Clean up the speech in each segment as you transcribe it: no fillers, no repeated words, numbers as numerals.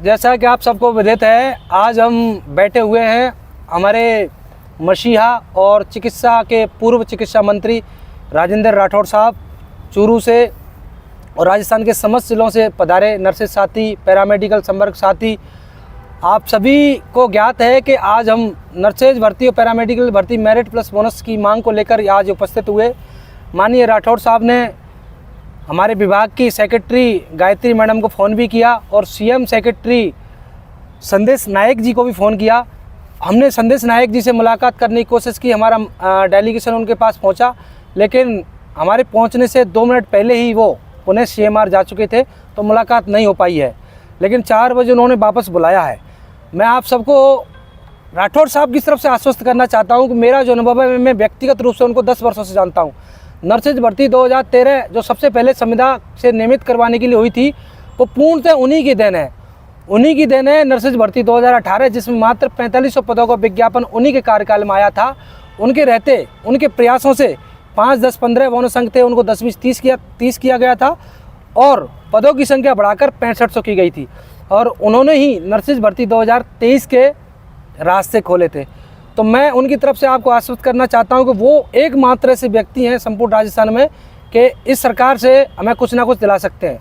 जैसा कि आप सबको विदित है, आज हम बैठे हुए हैं हमारे मसीहा और चिकित्सा के पूर्व चिकित्सा मंत्री राजेंद्र राठौड़ साहब चूरू से और राजस्थान के समस्त जिलों से पधारे नर्सेज साथी, पैरामेडिकल संपर्क साथी। आप सभी को ज्ञात है कि आज हम नर्सेज भर्ती और पैरामेडिकल भर्ती मेरिट प्लस बोनस की मांग को लेकर आज उपस्थित हुए। माननीय राठौड़ साहब ने हमारे विभाग की सेक्रेटरी गायत्री मैडम को फ़ोन भी किया और सीएम सेक्रेटरी संदेश नायक जी को भी फ़ोन किया। हमने संदेश नायक जी से मुलाकात करने की कोशिश की, हमारा डेलीगेशन उनके पास पहुंचा, लेकिन हमारे पहुंचने से 2 मिनट पहले ही वो पुणे CMR जा चुके थे, तो मुलाकात नहीं हो पाई है। लेकिन 4 बजे उन्होंने वापस बुलाया है। मैं आप सबको राठौड़ साहब की तरफ से आश्वस्त करना चाहता हूं कि मेरा जो अनुभव है, मैं व्यक्तिगत रूप से उनको 10 वर्षों से जानता हूं। नर्सेज भर्ती 2013 जो सबसे पहले संविदा से नियमित करवाने के लिए हुई थी, वो पूर्णतः उन्हीं की देन है। उन्हीं की देन है नर्सेज भर्ती 2018, जिसमें मात्र 4500 पदों का विज्ञापन उन्हीं के कार्यकाल में आया था। उनके रहते, उनके प्रयासों से 5, 10, 15 बोनस अंक थे, उनको 10, 20, 30 किया गया था और पदों की संख्या बढ़ाकर 6500 की गई थी। और उन्होंने ही नर्सेज भर्ती 2023 के रास्ते खोले थे। तो मैं उनकी तरफ से आपको आश्वस्त करना चाहता हूं कि वो एकमात्र ऐसे व्यक्ति हैं संपूर्ण राजस्थान में कि इस सरकार से हमें कुछ ना कुछ दिला सकते हैं।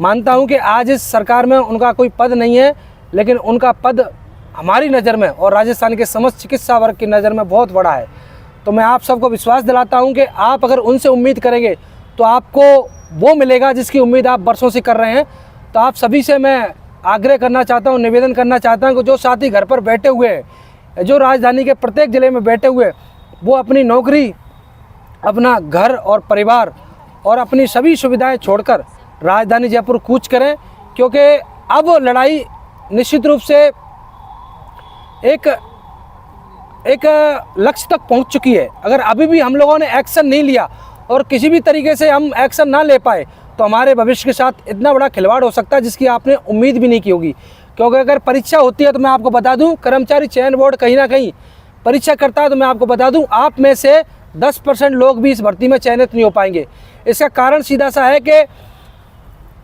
मानता हूं कि आज इस सरकार में उनका कोई पद नहीं है, लेकिन उनका पद हमारी नज़र में और राजस्थान के समस्त चिकित्सा वर्ग की नज़र में बहुत बड़ा है। तो मैं आप सबको विश्वास दिलाता हूं कि आप अगर उनसे उम्मीद करेंगे तो आपको वो मिलेगा जिसकी उम्मीद आप वर्षों से कर रहे हैं। तो आप सभी से मैं आग्रह करना चाहता हूं, निवेदन करना चाहता हूं कि जो साथी घर पर बैठे हुए हैं, जो राजधानी के प्रत्येक ज़िले में बैठे हुए, वो अपनी नौकरी, अपना घर और परिवार और अपनी सभी सुविधाएं छोड़कर राजधानी जयपुर कूच करें, क्योंकि अब लड़ाई निश्चित रूप से एक लक्ष्य तक पहुंच चुकी है। अगर अभी भी हम लोगों ने एक्शन नहीं लिया और किसी भी तरीके से हम एक्शन ना ले पाए तो हमारे भविष्य के साथ इतना बड़ा खिलवाड़ हो सकता है जिसकी आपने उम्मीद भी नहीं की होगी। क्योंकि अगर परीक्षा होती है तो मैं आपको बता दूं, कर्मचारी चयन बोर्ड कहीं ना कहीं परीक्षा करता है, तो मैं आपको बता दूं आप में से 10% लोग भी इस भर्ती में चयनित नहीं हो पाएंगे। इसका कारण सीधा सा है कि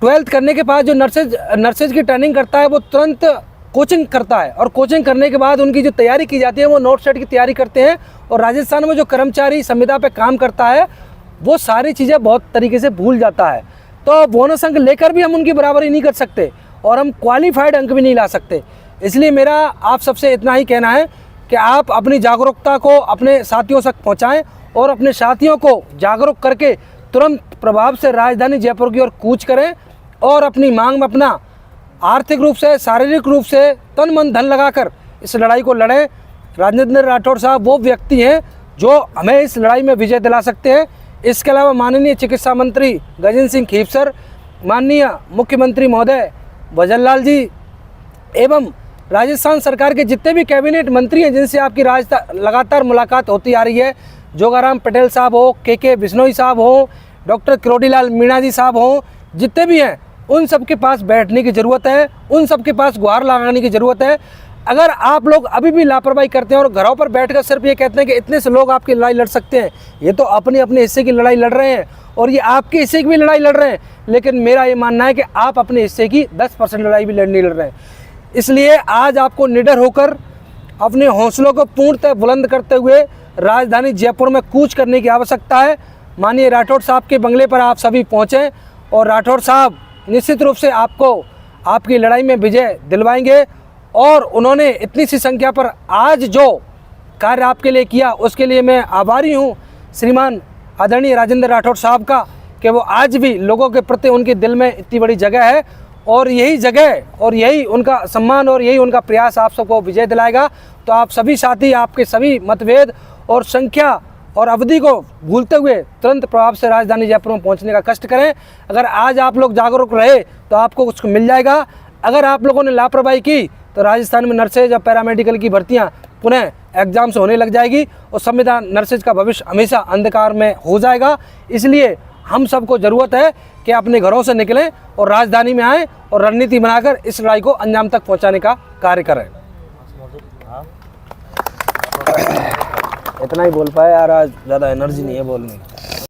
12th करने के बाद जो नर्सेज की ट्रेनिंग करता है वो तुरंत कोचिंग करता है और कोचिंग करने के बाद उनकी जो तैयारी की जाती है वो नोट सेट की तैयारी करते हैं। और राजस्थान में जो कर्मचारी संविदा पे काम करता है वो सारी चीज़ें बहुत तरीके से भूल जाता है। तो बोनस अंक लेकर भी हम उनकी बराबरी नहीं कर सकते और हम क्वालिफाइड अंक भी नहीं ला सकते। इसलिए मेरा आप सबसे इतना ही कहना है कि आप अपनी जागरूकता को अपने साथियों तक पहुंचाएं और अपने साथियों को जागरूक करके तुरंत प्रभाव से राजधानी जयपुर की ओर कूच करें और अपनी मांग में अपना आर्थिक रूप से, शारीरिक रूप से तन मन धन लगाकर इस लड़ाई को लड़ें। राजेंद्र राठौड़ साहब वो व्यक्ति हैं जो हमें इस लड़ाई में विजय दिला सकते हैं। इसके अलावा माननीय चिकित्सा मंत्री गजेंद्र सिंह खीवसर, माननीय मुख्यमंत्री महोदय भजनलाल जी एवं राजस्थान सरकार के जितने भी कैबिनेट मंत्री हैं जिनसे आपकी लगातार मुलाकात होती आ रही है, जोगाराम पटेल साहब हो, के बिश्नोई साहब हो, डॉक्टर किरोड़ीलाल मीणा जी साहब हो, जितने भी हैं उन सब के पास बैठने की ज़रूरत है, उन सब के पास गुहार लगाने की ज़रूरत है। अगर आप लोग अभी भी लापरवाही करते हैं और घरों पर बैठकर सिर्फ ये कहते हैं कि इतने से लोग आपकी लड़ाई लड़ सकते हैं, ये तो अपने अपने हिस्से की लड़ाई लड़ रहे हैं और ये आपके हिस्से की भी लड़ाई लड़ रहे हैं। लेकिन मेरा ये मानना है कि आप अपने हिस्से की 10% लड़ाई भी नहीं लड़ रहे हैं। इसलिए आज आपको निडर होकर अपने हौसलों को पूर्णतः बुलंद करते हुए राजधानी जयपुर में कूच करने की आवश्यकता है। माननीय राठौड़ साहब के बंगले पर आप सभी पहुँचें और राठौड़ साहब निश्चित रूप से आपको आपकी लड़ाई में विजय दिलवाएंगे। और उन्होंने इतनी सी संख्या पर आज जो कार्य आपके लिए किया उसके लिए मैं आभारी हूँ श्रीमान आदरणीय राजेंद्र राठौड़ साहब का, कि वो आज भी लोगों के प्रति उनके दिल में इतनी बड़ी जगह है और यही जगह और यही उनका सम्मान और यही उनका प्रयास आप सबको विजय दिलाएगा। तो आप सभी साथी आपके सभी मतभेद और संख्या और अवधि को भूलते हुए तुरंत प्रभाव से राजधानी जयपुर में पहुंचने का कष्ट करें। अगर आज आप लोग जागरूक रहे तो आपको कुछ मिल जाएगा। अगर आप लोगों ने लापरवाही की तो राजस्थान में नर्सेज और पैरामेडिकल की भर्तियां पुनः एग्जाम से होने लग जाएगी और संविधान नर्सेज का भविष्य हमेशा अंधकार में हो जाएगा। इसलिए हम सबको ज़रूरत है कि अपने घरों से निकलें और राजधानी में आएँ और रणनीति बनाकर इस लड़ाई को अंजाम तक पहुँचाने का कार्य करें। इतना ही बोल पाया यार, आज ज़्यादा एनर्जी नहीं है बोलने की।